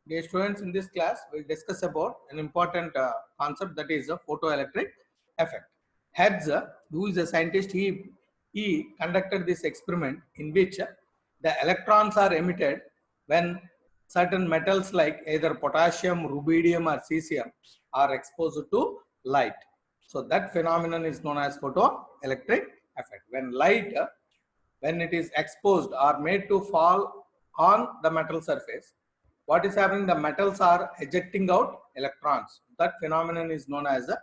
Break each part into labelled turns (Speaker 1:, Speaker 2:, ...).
Speaker 1: Dear students, in this class, we'll discuss about an important concept, that is the photoelectric effect. Hertz, who is a scientist, he conducted this experiment in which the electrons are emitted when certain metals like either potassium, rubidium or cesium are exposed to light. So that phenomenon is known as photoelectric effect. When light, when it is exposed or made to fall on the metal surface, what is happening? The metals are ejecting out electrons. That phenomenon is known as the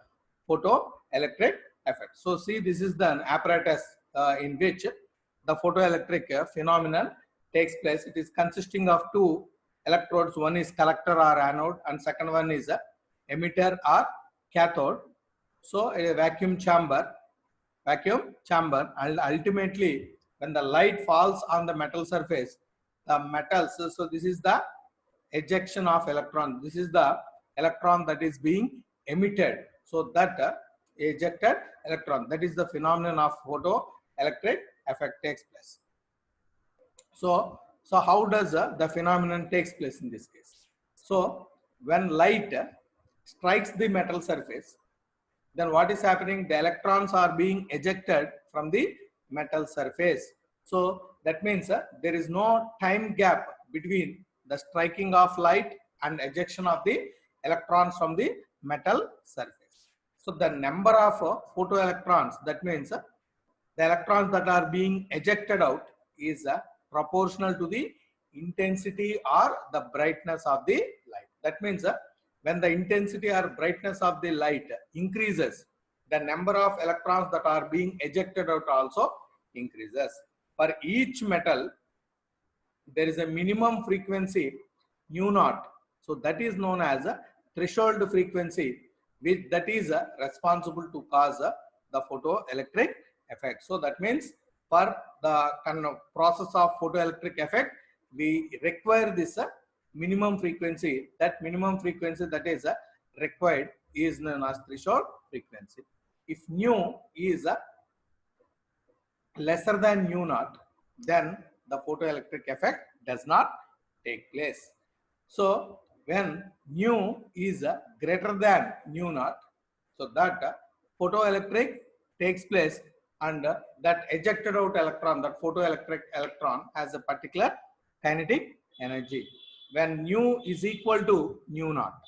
Speaker 1: photoelectric effect. So see, this is the apparatus in which the photoelectric phenomenon takes place. It is consisting of two electrodes. One is collector or anode, and second one is a emitter or cathode. So a vacuum chamber, and ultimately when the light falls on the metal surface, the metals, so this is the ejection of electron. This is the electron that is being emitted. So that ejected electron, that is the phenomenon of photoelectric effect takes place. So how does the phenomenon takes place in this case? So when light strikes the metal surface, then what is happening? The electrons are being ejected from the metal surface. So that means there is no time gap between the striking of light and ejection of the electrons from the metal surface. So the number of photoelectrons, that means the electrons that are being ejected out, is proportional to the intensity or the brightness of the light. That means when the intensity or brightness of the light increases, the number of electrons that are being ejected out also increases. For each metal, there is a minimum frequency nu naught. So that is known as a threshold frequency, which that is responsible to cause the photoelectric effect. So that means for the kind of process of photoelectric effect, we require this minimum frequency. That minimum frequency that is required is known as threshold frequency. If nu is lesser than nu naught, then the photoelectric effect does not take place. So when nu is greater than nu naught, so that photoelectric takes place, and that ejected out electron, that photoelectric electron, has a particular kinetic energy. When nu is equal to nu naught,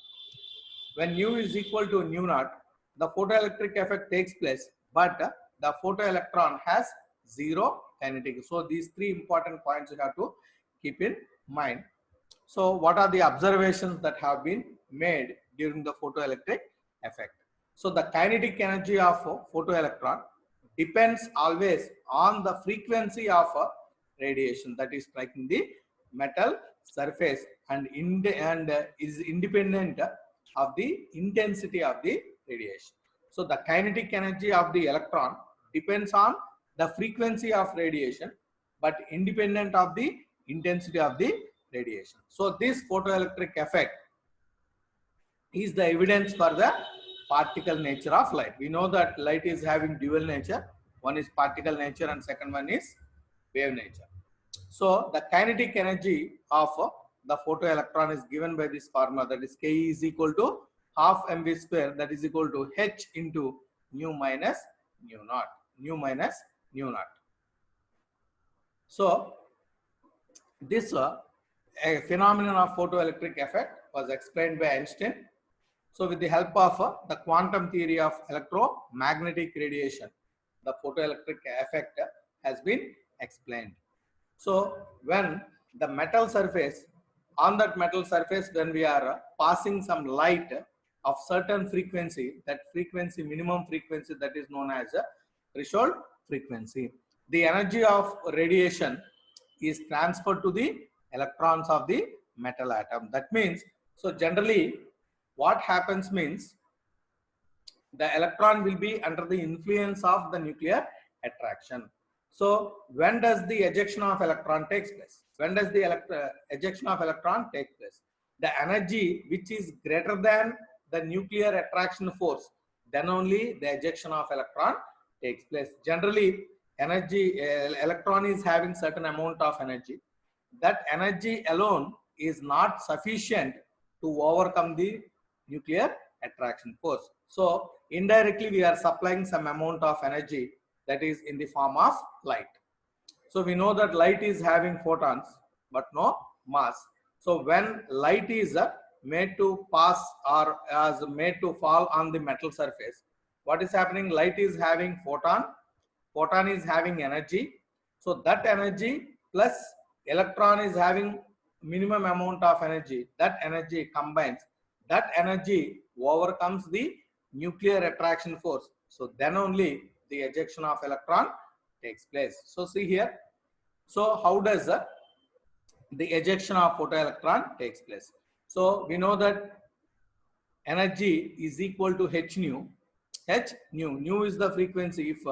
Speaker 1: when nu is equal to nu naught, the photoelectric effect takes place, but the photoelectron has zero kinetic. So these three important points you have to keep in mind. So what are the observations that have been made during the photoelectric effect? So the kinetic energy of photoelectron depends always on the frequency of radiation that is striking the metal surface, and is independent of the intensity of the radiation. So the kinetic energy of the electron depends on the frequency of radiation, but independent of the intensity of the radiation. So this photoelectric effect is the evidence for the particle nature of light. We know that light is having dual nature. One is particle nature and second one is wave nature. So the kinetic energy of the photoelectron is given by this formula, that is K is equal to half mv square, that is equal to h into nu minus nu naught. Nu minus nu naught. So this a phenomenon of photoelectric effect was explained by Einstein. So with the help of the quantum theory of electromagnetic radiation, the photoelectric effect has been explained. So when the metal surface, on that metal surface, when we are passing some light of certain frequency, that frequency, minimum frequency, that is known as a threshold frequency, the energy of radiation is transferred to the electrons of the metal atom. That means, so generally what happens means, the electron will be under the influence of the nuclear attraction. So when does the ejection of electron takes place? When does the ejection of electron take place? The energy which is greater than the nuclear attraction force, then only the ejection of electron takes place. Generally, energy, electron is having certain amount of energy. That energy alone is not sufficient to overcome the nuclear attraction force. So indirectly we are supplying some amount of energy that is in the form of light. So we know that light is having photons but no mass. So when light is made to pass or as made to fall on the metal surface, what is happening? Light is having photon is having energy. So that energy plus electron is having minimum amount of energy. That energy combines. That energy overcomes the nuclear attraction force. So then only the ejection of electron takes place. So see here. So how does the ejection of photoelectron takes place? So we know that energy is equal to h nu. Nu is the frequency. If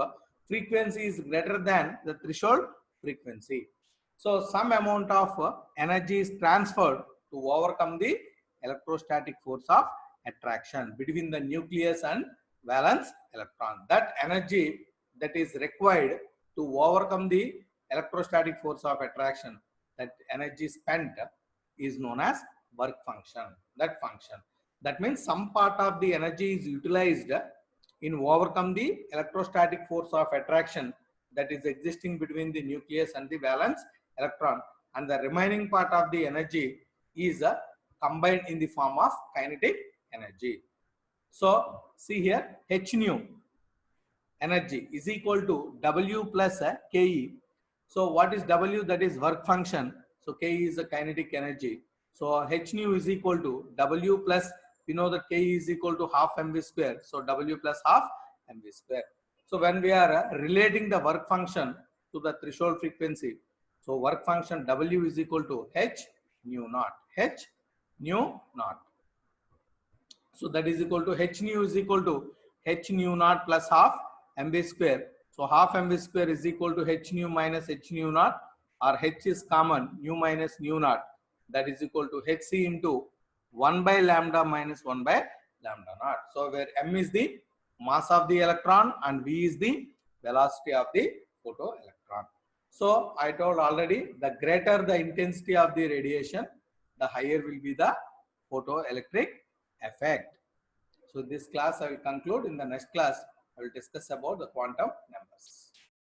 Speaker 1: frequency is greater than the threshold frequency, so some amount of energy is transferred to overcome the electrostatic force of attraction between the nucleus and valence electron. That energy that is required to overcome the electrostatic force of attraction, that energy spent is known as work function. That means some part of the energy is utilized in overcome the electrostatic force of attraction that is existing between the nucleus and the valence electron, and the remaining part of the energy is combined in the form of kinetic energy. So see here, h nu energy is equal to W plus Ke. So what is W? That is work function. So Ke is the kinetic energy. So h nu is equal to W plus, we know that Ke is equal to half mv square. So W plus half mv square. So when we are relating the work function to the threshold frequency, so work function W is equal to h nu naught. H nu naught. So that is equal to h nu is equal to h nu naught plus half mv square. So half mv square is equal to h nu minus h nu naught, or h is common, nu minus nu naught, that is equal to hc into 1 by lambda minus 1 by lambda naught. So where m is the mass of the electron and v is the velocity of the photoelectron. So I told already, the greater the intensity of the radiation, the higher will be the photoelectric effect. So this class I will conclude. In the next class I will discuss about the quantum numbers.